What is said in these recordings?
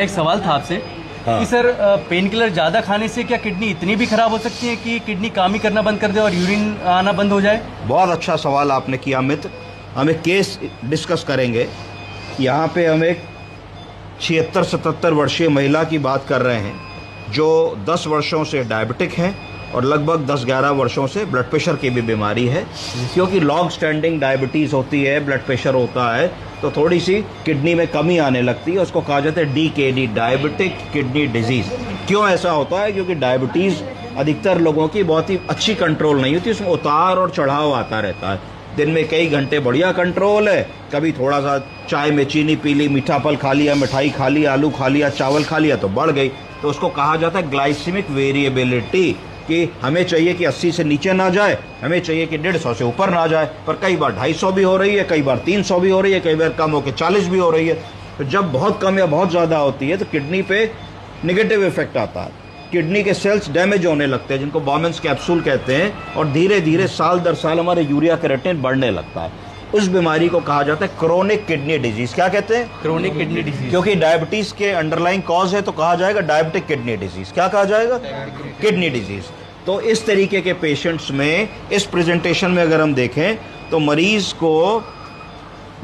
एक सवाल था आपसे हाँ। कि सर पेन किलर ज़्यादा खाने से क्या किडनी इतनी भी खराब हो सकती है कि किडनी काम ही करना बंद कर दे और यूरिन आना बंद हो जाए? बहुत अच्छा सवाल आपने किया मित्र। हम एक केस डिस्कस करेंगे। यहाँ पे हम एक 76-77 वर्षीय महिला की बात कर रहे हैं जो 10 वर्षों से डायबिटिक हैं और लगभग 10-11 वर्षों से ब्लड प्रेशर की भी बीमारी है। क्योंकि लॉन्ग स्टैंडिंग डायबिटीज़ होती है, ब्लड प्रेशर होता है, तो थोड़ी सी किडनी में कमी आने लगती है। उसको कहा जाता है DKD, डायबिटिक किडनी डिजीज़। क्यों ऐसा होता है? क्योंकि डायबिटीज़ अधिकतर लोगों की बहुत ही अच्छी कंट्रोल नहीं होती, उसमें उतार और चढ़ाव आता रहता है। दिन में कई घंटे बढ़िया कंट्रोल है, कभी थोड़ा सा चाय में चीनी पी ली, मीठा फल खा लिया, मिठाई खा लिया, आलू खा लिया, चावल खा लिया तो बढ़ गई। तो उसको कहा जाता है ग्लाइसेमिक वेरिएबिलिटी, कि हमें चाहिए कि 80 से नीचे ना जाए, हमें चाहिए कि 150 से ऊपर ना जाए, पर कई बार 250 भी हो रही है, कई बार 300 भी हो रही है, कई बार कम होकर 40 भी हो रही है। तो जब बहुत कम या बहुत ज़्यादा होती है तो किडनी पे निगेटिव इफेक्ट आता है। किडनी के सेल्स डैमेज होने लगते हैं, जिनको बॉमेंस कैप्सूल कहते हैं, और धीरे धीरे साल दर साल हमारे यूरिया क्रिएटिनिन बढ़ने लगता है। उस बीमारी को कहा जाता है क्रोनिक किडनी डिजीज। क्या कहते हैं? Chronic kidney disease. क्योंकि डायबिटीज के अंडरलाइंग कॉज है तो कहा जाएगा डायबिटिक किडनी डिजीज। क्या कहा जाएगा? Kidney disease. तो इस तरीके के पेशेंट्स में इस प्रेजेंटेशन में अगर हम देखें तो मरीज को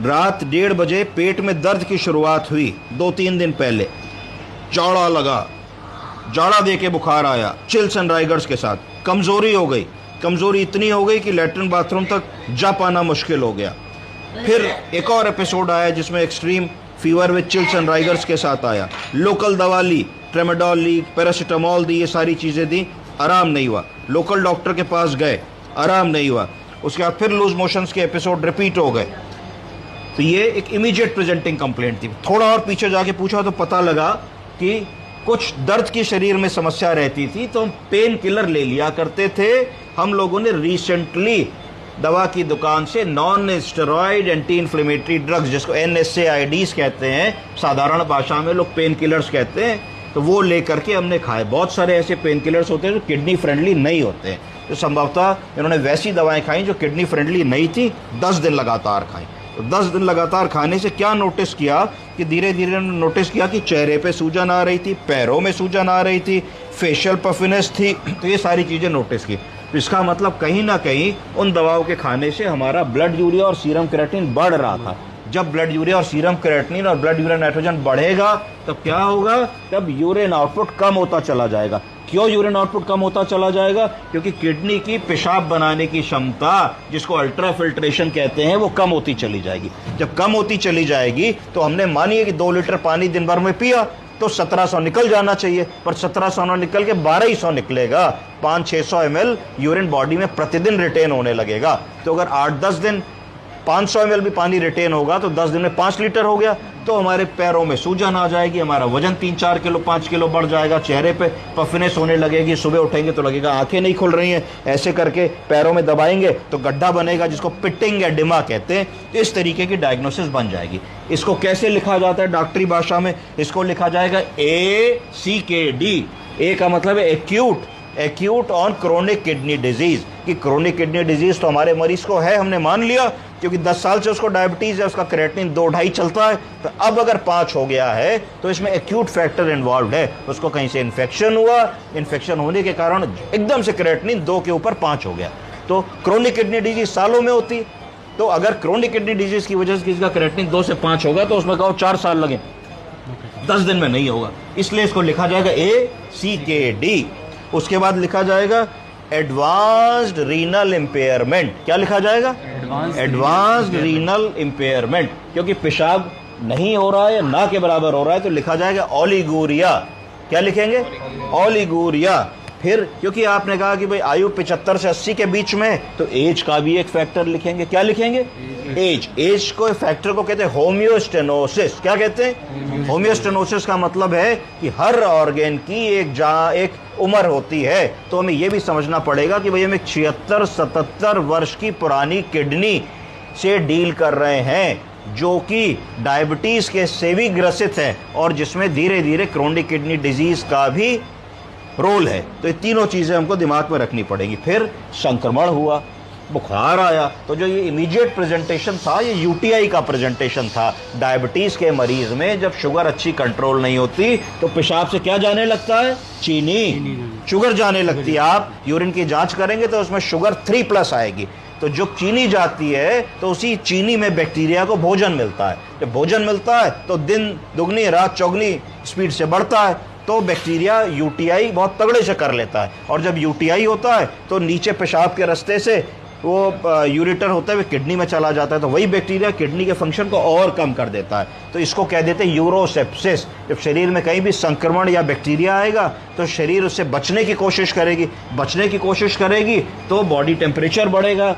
रात 1:30 बजे पेट में दर्द की शुरुआत हुई, 2-3 दिन पहले जाड़ा लगा, जाड़ा दे के बुखार आया, चिल्स एंड राइगर्स के साथ, कमजोरी हो गई, कमजोरी इतनी हो गई कि लैट्रिन बाथरूम तक जा पाना मुश्किल हो गया। फिर एक और एपिसोड आया जिसमें extreme fever with chills and rigors के साथ आया। लोकल दवा ली, ट्रेमाडोल ली, पैरासीटामोल दी, ये सारी चीज़ें दी, आराम नहीं हुआ। लोकल डॉक्टर के पास गए, आराम नहीं हुआ। उसके बाद फिर लूज मोशंस के एपिसोड रिपीट हो गए। तो ये एक इमीडिएट प्रेजेंटिंग कंप्लेंट थी। थोड़ा और पीछे जाके पूछा तो पता लगा कि कुछ दर्द की शरीर में समस्या रहती थी, तो हम पेन किलर ले लिया करते थे। हम लोगों ने रिसेंटली दवा की दुकान से non steroid anti inflammatory drugs, जिसको NSAIDs कहते हैं, साधारण भाषा में लोग पेन किलर्स कहते हैं, तो वो लेकर के हमने खाए। बहुत सारे ऐसे पेन किलर्स होते हैं जो किडनी फ्रेंडली नहीं होते हैं, तो संभवतः इन्होंने वैसी दवाएं खाई जो किडनी फ्रेंडली नहीं थी, 10 दिन लगातार खाई। तो 10 दिन लगातार खाने से क्या नोटिस किया कि धीरे धीरे नोटिस किया कि चेहरे पे सूजन आ रही थी, पैरों में सूजन आ रही थी, फेशियल पफिनेस थी। तो ये सारी चीज़ें नोटिस की। तो इसका मतलब कहीं ना कहीं उन दवाओं के खाने से हमारा ब्लड यूरिया और सीरम क्रिएटिनिन बढ़ रहा था। जब ब्लड यूरिया और सीरम क्रिएटिनिन और ब्लड यूरिया नाइट्रोजन बढ़ेगा तब क्या होगा? तब यूरिन आउटपुट कम होता चला जाएगा। क्यों यूरिन आउटपुट कम होता चला जाएगा? क्योंकि किडनी की पेशाब बनाने की क्षमता, जिसको अल्ट्रा फिल्ट्रेशन कहते हैं, वो कम होती चली जाएगी। जब कम होती चली जाएगी तो हमने मानिए कि 2 लीटर पानी दिन भर में पिया तो 1700 निकल जाना चाहिए, पर 1700 ना निकल के 1200 निकलेगा। 500-600 ml यूरिन बॉडी में प्रतिदिन रिटेन होने लगेगा। तो अगर 8-10 दिन 500 ml भी पानी रिटेन होगा तो 10 दिन में 5 लीटर हो गया। तो हमारे पैरों में सूजन आ जाएगी, हमारा वजन 3-4 किलो 5 किलो बढ़ जाएगा, चेहरे पे पफिनेस होने लगेगी, सुबह उठेंगे तो लगेगा आंखें नहीं खुल रही हैं, ऐसे करके पैरों में दबाएंगे तो गड्ढा बनेगा, जिसको पिटिंग एडिमा कहते हैं। इस तरीके की डायग्नोसिस बन जाएगी। इसको कैसे लिखा जाता है डॉक्टरी भाषा में? इसको लिखा जाएगा ACKD। ए का मतलब है acute on chronic kidney disease. कि क्रोनिक किडनी डिजीज तो हमारे मरीज को है, हमने मान लिया, क्योंकि 10 साल से उसको डायबिटीज है, उसका क्रिएटिनिन 2-2.5 चलता है। तो अब अगर 5 हो गया है तो इसमें एक्यूट फैक्टर इन्वॉल्व है। उसको कहीं से इन्फेक्शन हुआ, इन्फेक्शन होने के कारण एकदम से क्रिएटिनिन 2 के ऊपर 5 हो गया। तो क्रोनिक किडनी डिजीज सालों में होती। तो अगर क्रोनिक किडनी डिजीज की वजह से किसी का क्रिएटिनिन 2 से 5 होगा तो उसमें कहो 4 साल लगे, 10 दिन में नहीं होगा। इसलिए इसको लिखा जाएगा ACKD। उसके बाद लिखा जाएगा एडवांस्ड रीनल इम्पेयरमेंट। क्या लिखा जाएगा? Advanced renal impairment. क्योंकि पेशाब नहीं हो रहा है या ना के बराबर हो रहा है तो लिखा जाएगा ओलिगूरिया। क्या लिखेंगे? ओलिगूरिया। फिर क्योंकि आपने कहा कि भाई आयु 75 से 80 के बीच में, तो एज का भी एक फैक्टर लिखेंगे। क्या लिखेंगे? एज को फैक्टर को कहते हैं होम्योस्टेनोसिस। क्या कहते हैं? होम्योस्टेनोसिस का मतलब है कि हर ऑर्गेन की एक उम्र होती है। तो हमें यह भी समझना पड़ेगा कि भाई हम एक 76-77 वर्ष की पुरानी किडनी से डील कर रहे हैं जो कि डायबिटीज के से भी ग्रसित है और जिसमें धीरे धीरे क्रोनिक किडनी डिजीज का भी रोल है। तो ये तीनों चीज़ें हमको दिमाग में रखनी पड़ेंगी। फिर संक्रमण हुआ, बुखार आया, तो जो ये इमीडिएट प्रेजेंटेशन था ये यूटीआई का प्रेजेंटेशन था। डायबिटीज के मरीज में जब शुगर अच्छी कंट्रोल नहीं होती तो पेशाब से क्या जाने लगता है? चीनी, शुगर जाने लगती है। आप यूरिन की जांच करेंगे तो उसमें शुगर 3+ आएगी। तो जो चीनी जाती है तो उसी चीनी में बैक्टीरिया को भोजन मिलता है। जब भोजन मिलता है तो दिन दुगनी रात चौगनी स्पीड से बढ़ता है, तो बैक्टीरिया यूटीआई बहुत तगड़े से कर लेता है। और जब यूटीआई होता है तो नीचे पेशाब के रास्ते से वो यूरेटर होता है वो किडनी में चला जाता है, तो वही बैक्टीरिया किडनी के फंक्शन को और कम कर देता है। तो इसको कह देते हैं यूरोसेप्सिस। जब शरीर में कहीं भी संक्रमण या बैक्टीरिया आएगा तो शरीर उससे बचने की कोशिश करेगी तो बॉडी टेम्परेचर बढ़ेगा,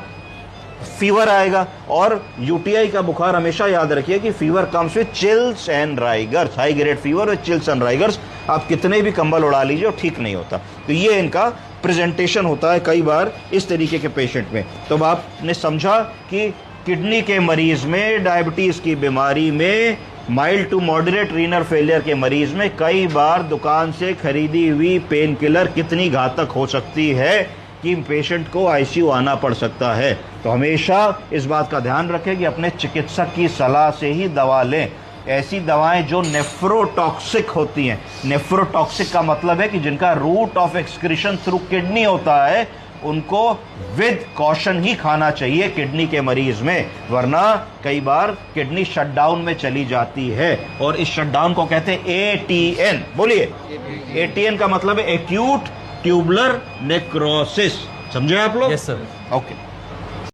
फीवर आएगा। और यूटीआई का बुखार हमेशा याद रखिए कि fever comes with chills and rigors, high grade fever with chills and rigors. आप कितने भी कंबल उड़ा लीजिए और ठीक नहीं होता। तो ये इनका प्रेजेंटेशन होता है कई बार इस तरीके के पेशेंट में। तो अब आपने समझा कि किडनी के मरीज में, डायबिटीज की बीमारी में, mild to moderate renal failure के मरीज में कई बार दुकान से खरीदी हुई पेन किलर कितनी घातक हो सकती है कि पेशेंट को आईसीयू आना पड़ सकता है। तो हमेशा इस बात का ध्यान रखें कि अपने चिकित्सक की सलाह से ही दवा लें। ऐसी दवाएं जो नेफ्रोटॉक्सिक होती हैं, नेफ्रोटॉक्सिक का मतलब है कि जिनका route of excretion through kidney होता है, उनको विद कॉशन ही खाना चाहिए किडनी के मरीज में, वरना कई बार किडनी शटडाउन में चली जाती है। और इस शटडाउन को कहते हैं एटीएन। बोलिए, एटीएन का मतलब है एक्यूट ट्यूबुलर नेक्रोसिस। समझे आप लोग? Yes sir. ओके।